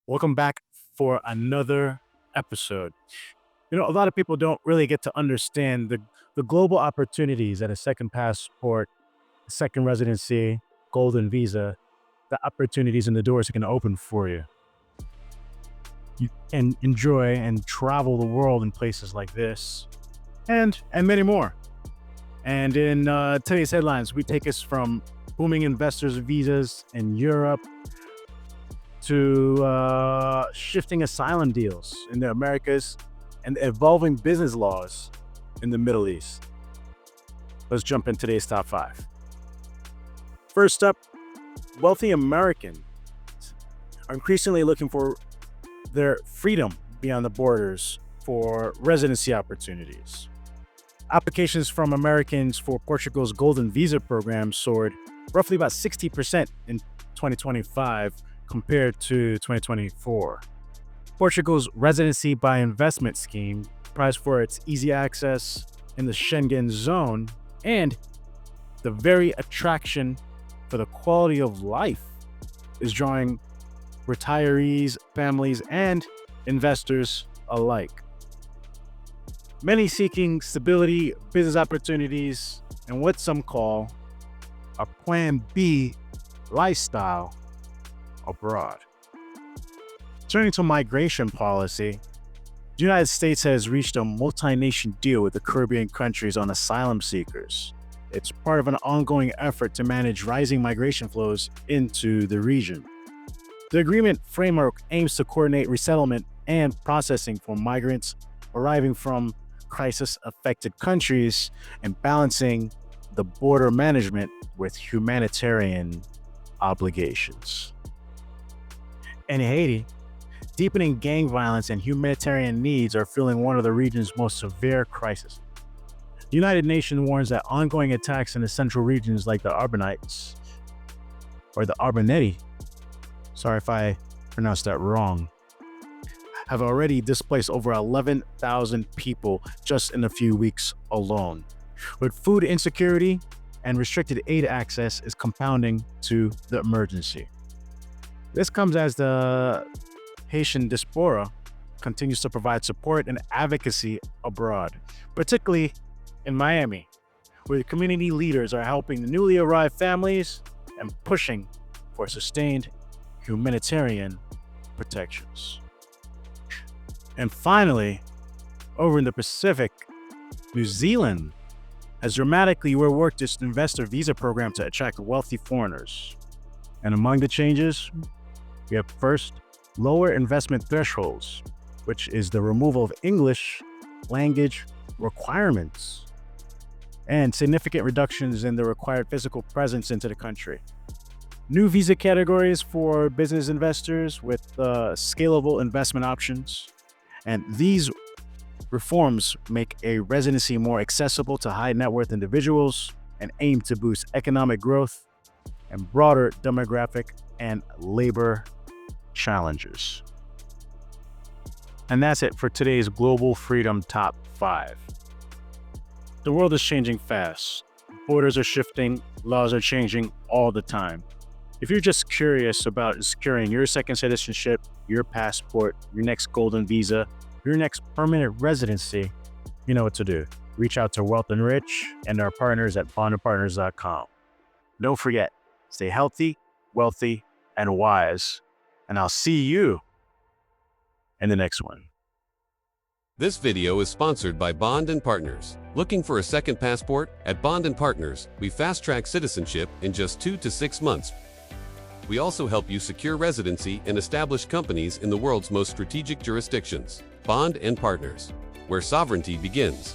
Welcome back for another episode. A lot of people don't really get to understand the global opportunities that a second passport, second residency, golden visa, the opportunities and the doors it can open for you. You can enjoy and travel the world in places like this and many more. And in today's headlines, we take us from booming investors' visas in Europe to shifting asylum deals in the Americas and evolving business laws in the Middle East. Let's jump in today's top five. First up, wealthy Americans are increasingly looking for their freedom beyond the borders for residency opportunities. Applications from Americans for Portugal's Golden Visa program soared roughly about 60% in 2025 compared to 2024. Portugal's Residency by Investment scheme, prized for its easy access in the Schengen zone and the very attraction for the quality of life, is drawing retirees, families, and investors alike. Many seeking stability, business opportunities, and what some call a Plan B lifestyle abroad. Turning to migration policy, the United States has reached a multi-nation deal with the Caribbean countries on asylum seekers. It's part of an ongoing effort to manage rising migration flows into the region. The agreement framework aims to coordinate resettlement and processing for migrants arriving from crisis-affected countries and balancing the border management with humanitarian obligations. In Haiti, deepening gang violence and humanitarian needs are fueling one of the region's most severe crises. The United Nations warns that ongoing attacks in the central regions like the Arbonites, or the Arbonetti, sorry if I pronounced that wrong, have already displaced over 11,000 people just in a few weeks alone, with food insecurity and restricted aid access is compounding to the emergency. This comes as the Haitian diaspora continues to provide support and advocacy abroad, particularly in Miami, where community leaders are helping the newly arrived families and pushing for sustained humanitarian protections. And finally, over in the Pacific, New Zealand has dramatically reworked its investor visa program to attract wealthy foreigners. And among the changes, we have first, lower investment thresholds, which is the removal of English language requirements, and significant reductions in the required physical presence into the country. New visa categories for business investors with scalable investment options. And these reforms make a residency more accessible to high net worth individuals and aim to boost economic growth and broader demographic and labor challenges. And that's it for today's Global Freedom Top 5. The world is changing fast. Borders are shifting, laws are changing all the time. If you're just curious about securing your second citizenship, your passport, your next golden visa, your next permanent residency, you know what to do. Reach out to Wealth and Rich and our partners at bondandpartners.com. Don't forget, stay healthy, wealthy, and wise. And I'll see you in the next one. This video is sponsored by Bond and Partners. Looking for a second passport? At Bond and Partners, we fast-track citizenship in just 2 to 6 months. We also help you secure residency and establish companies in the world's most strategic jurisdictions. Bond and Partners, where sovereignty begins.